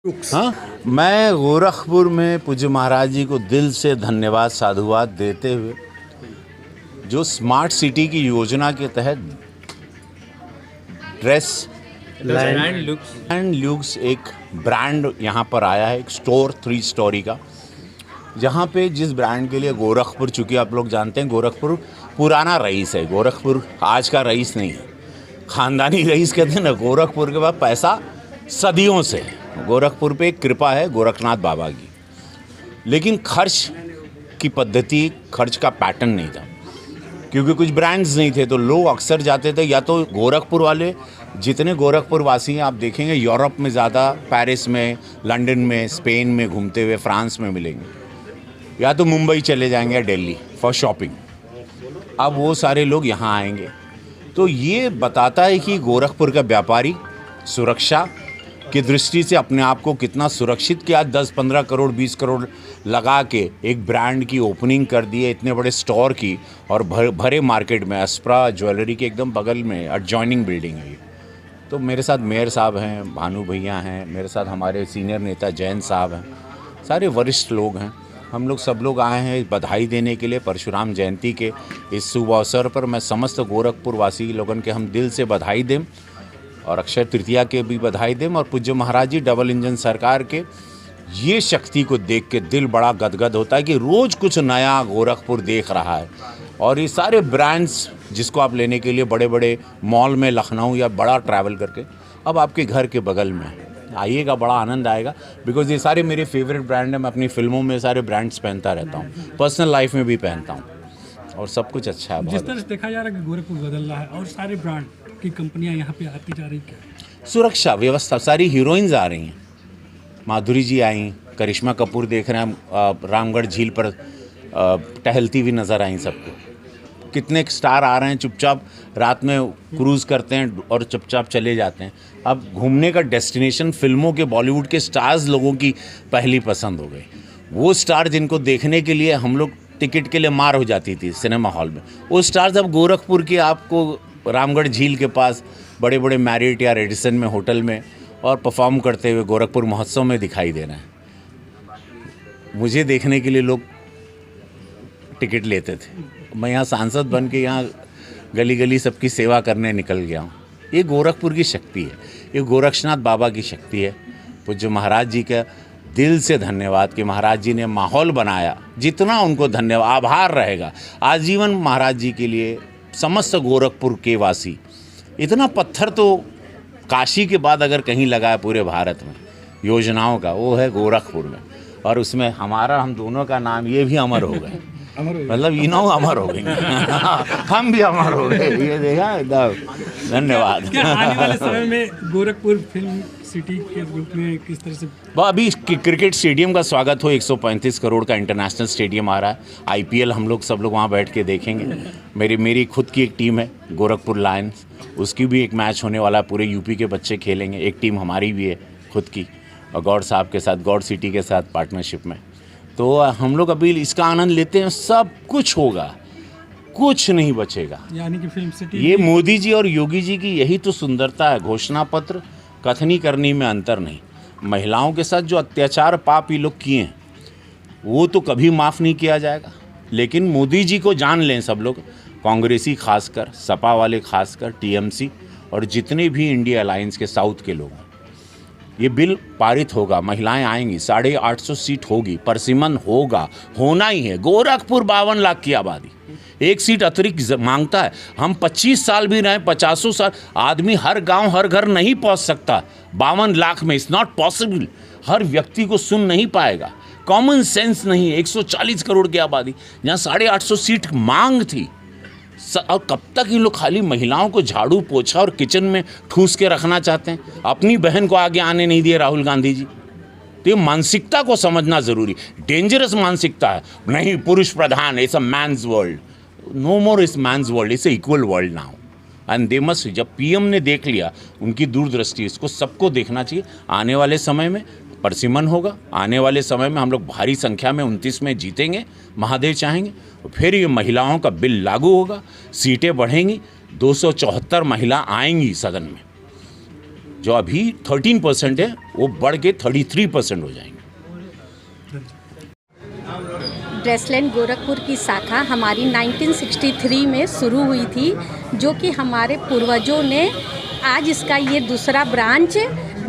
हाँ, मैं गोरखपुर में पूज्य महाराज जी को दिल से धन्यवाद साधुवाद देते हुए जो स्मार्ट सिटी की योजना के तहत ड्रेस एंड लुक्स एक ब्रांड यहाँ पर आया है, एक स्टोर 3 स्टोरी का, जहाँ पे जिस ब्रांड के लिए गोरखपुर, चूँकि आप लोग जानते हैं गोरखपुर पुराना रईस है, गोरखपुर आज का रईस नहीं है, ख़ानदानी रईस कहते हैं ना, गोरखपुर के बाद पैसा सदियों से है। गोरखपुर पे एक कृपा है गोरखनाथ बाबा की, लेकिन खर्च की पद्धति, खर्च का पैटर्न नहीं था, क्योंकि कुछ ब्रांड्स नहीं थे, तो लोग अक्सर जाते थे, या तो गोरखपुर वाले, जितने गोरखपुर वासी हैं आप देखेंगे यूरोप में ज़्यादा, पेरिस में, लंदन में, स्पेन में घूमते हुए, फ्रांस में मिलेंगे, या तो मुंबई चले जाएंगे या दिल्ली फॉर शॉपिंग। अब वो सारे लोग यहाँ आएंगे, तो ये बताता है कि गोरखपुर का व्यापारी सुरक्षा की दृष्टि से अपने आप को कितना सुरक्षित किया। 10-15 करोड़ 20 करोड़ लगा के एक ब्रांड की ओपनिंग कर दी है, इतने बड़े स्टोर की, और भरे मार्केट में, अस्प्रा ज्वेलरी के एकदम बगल में एडजॉइनिंग बिल्डिंग है ये। तो मेरे साथ मेयर साहब हैं, भानु भैया हैं, मेरे साथ हमारे सीनियर नेता जैन साहब हैं, सारे वरिष्ठ लोग हैं। हम लोग सब लोग आए हैं बधाई देने के लिए परशुराम जयंती के इस शुभ अवसर पर। मैं समस्त गोरखपुर वासी लोगों के हम दिल से बधाई दें, और अक्षय तृतीया के भी बधाई दें, और पूज्य महाराज जी डबल इंजन सरकार के ये शक्ति को देख के दिल बड़ा गदगद होता है कि रोज़ कुछ नया गोरखपुर देख रहा है। और ये सारे ब्रांड्स जिसको आप लेने के लिए बड़े बड़े मॉल में, लखनऊ या बड़ा ट्रैवल करके, अब आपके घर के बगल में आइएगा, बड़ा आनंद आएगा। बिकॉज ये सारे मेरे फेवरेट ब्रांड हैं, मैं अपनी फिल्मों में सारे ब्रांड्स पहनता रहता हूँ, पर्सनल लाइफ में भी पहनता हूँ, और सब कुछ अच्छा है। जिस तरह से देखा जा रहा है कि गोरखपुर बदल रहा है और सारे ब्रांड की कंपनियां यहाँ पे आती जा रही, क्या सुरक्षा व्यवस्था, सारी हीरोइंस आ रही हैं, माधुरी जी आई, करिश्मा कपूर देख रहे हैं रामगढ़ झील पर टहलती हुई नज़र आई सबको। कितने स्टार आ रहे हैं, चुपचाप रात में क्रूज़ करते हैं और चुपचाप चले जाते हैं। अब घूमने का डेस्टिनेशन फिल्मों के, बॉलीवुड के स्टार्स लोगों की पहली पसंद हो गई। वो स्टार जिनको देखने के लिए हम लोग टिकट के लिए मार हो जाती थी सिनेमा हॉल में, वो स्टार्स अब गोरखपुर के आपको रामगढ़ झील के पास बड़े बड़े मैरिट या रेडिसन में होटल में और परफॉर्म करते हुए गोरखपुर महोत्सव में दिखाई दे रहे हैं। मुझे देखने के लिए लोग टिकट लेते थे, मैं यहाँ सांसद बन के यहाँ गली गली सबकी सेवा करने निकल गया हूँ। ये गोरखपुर की शक्ति है, ये गोरक्षनाथ बाबा की शक्ति है। पूज्य महाराज जी का दिल से धन्यवाद कि महाराज जी ने माहौल बनाया, जितना उनको धन्यवाद, आभार रहेगा आजीवन महाराज जी के लिए। समस्त गोरखपुर के वासी, इतना पत्थर तो काशी के बाद अगर कहीं लगा है पूरे भारत में योजनाओं का, वो है गोरखपुर में, और उसमें हम दोनों का नाम ये भी अमर हो गए, मतलब इनो अमर हो गए हम भी अमर हो गए, ये देखा एकदम। धन्यवाद। क्या आने वाले समय में गोरखपुर फिल्म सिटी के रूप में किस तरह से? अभी क्रिकेट स्टेडियम का स्वागत हो, 135 करोड़ का इंटरनेशनल स्टेडियम आ रहा है, IPL हम लोग सब लोग वहाँ बैठ के देखेंगे। मेरी खुद की एक टीम है गोरखपुर लायंस, उसकी भी एक मैच होने वाला है, पूरे यूपी के बच्चे खेलेंगे। एक टीम हमारी भी है खुद की, और गौड़ साहब के साथ, गौड़ सिटी के साथ पार्टनरशिप में। तो हम लोग अभी इसका आनंद लेते हैं, सब कुछ होगा, कुछ नहीं बचेगा। यानी कि फिल्म सिटी, ये मोदी जी और योगी जी की यही तो सुंदरता है। घोषणा पत्र कथनी करनी में अंतर नहीं। महिलाओं के साथ जो अत्याचार पाप ये लोग किए हैं वो तो कभी माफ़ नहीं किया जाएगा, लेकिन मोदी जी को जान लें सब लोग, कांग्रेसी खासकर, सपा वाले खासकर, TMC और जितने भी इंडिया अलायंस के साउथ के लोग हैं, ये बिल पारित होगा, महिलाएं आएंगी, 850 सीट होगी, परसिमन होगा, होना ही है। गोरखपुर 52 लाख की आबादी, 1 सीट अतिरिक्त मांगता है। हम 25 साल भी रहे, 50 साल, आदमी हर गांव हर घर नहीं पहुंच सकता 52 लाख में, इट्स नॉट पॉसिबल। हर व्यक्ति को सुन नहीं पाएगा, कॉमन सेंस नहीं। 140 करोड़ की आबादी, जहाँ 850 सीट मांग थी, और कब तक ये लोग खाली महिलाओं को झाड़ू पोछा और किचन में ठूस के रखना चाहते हैं? अपनी बहन को आगे आने नहीं दिए राहुल गांधी जी। तो ये मानसिकता को समझना ज़रूरी, डेंजरस मानसिकता है। नहीं, पुरुष प्रधान, it's a man's world, no more is man's world, it's a equal world now, and they must. जब PM ने देख लिया, उनकी दूरदृष्टि, इसको सबको देखना चाहिए। आने वाले समय में परसिमन होगा, आने वाले समय में हम लोग भारी संख्या में 29 में जीतेंगे, महादेव चाहेंगे, फिर ये महिलाओं का बिल लागू होगा, सीटें बढ़ेंगी, 274 महिला आएंगी सदन में। जो अभी 13% है वो बढ़ के 33% हो जाएंगे। ड्रेसलैंड गोरखपुर की शाखा हमारी 1963 में शुरू हुई थी, जो कि हमारे पूर्वजों ने, आज इसका ये दूसरा ब्रांच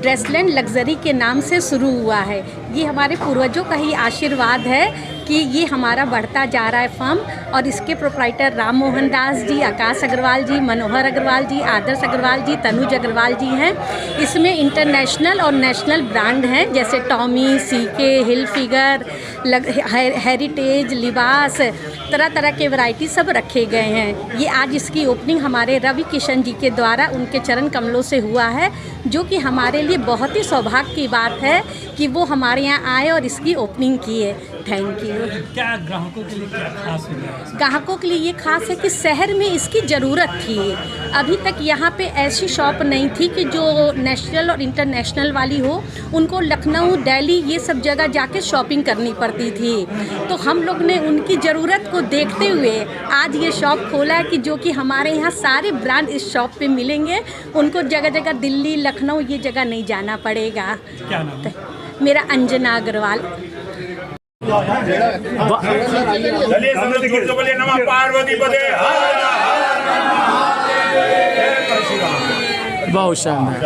ड्रेसलैंड लग्जरी के नाम से शुरू हुआ है। ये हमारे पूर्वजों का ही आशीर्वाद है कि ये हमारा बढ़ता जा रहा है फर्म। और इसके प्रोप्राइटर राम मोहन दास जी, आकाश अग्रवाल जी, मनोहर अग्रवाल जी, आदर्श अग्रवाल जी, तनुज अग्रवाल जी हैं। इसमें इंटरनेशनल और नेशनल ब्रांड हैं, जैसे टॉमी, सीके, हिल फिगर, हेरिटेज, लिबास, तरह तरह के वैरायटी सब रखे गए हैं। ये आज इसकी ओपनिंग हमारे रवि किशन जी के द्वारा उनके चरण कमलों से हुआ है, जो कि हमारे लिए बहुत ही सौभाग्य की बात है कि वो हमारे यहाँ आए और इसकी ओपनिंग की है। Thank you. क्या ग्राहकों के लिए क्या खास हो गया है? ग्राहकों के लिए ये खास है कि शहर में इसकी ज़रूरत थी। अभी तक यहाँ पे ऐसी शॉप नहीं थी कि जो नेशनल और इंटरनेशनल वाली हो। उनको लखनऊ, दिल्ली ये सब जगह जाके शॉपिंग करनी पड़ती थी। तो हम लोग ने उनकी ज़रूरत को देखते हुए आज ये शॉप खोला है कि जो कि हमारे यहाँ सारे ब्रांड इस शॉप पे मिलेंगे। उनको जगह जगह दिल्ली, लखनऊ ये जगह नहीं जाना पड़ेगा। क्या नाम है? मेरा अंजना अग्रवाल। पार्वती पदे बहुत शानदार।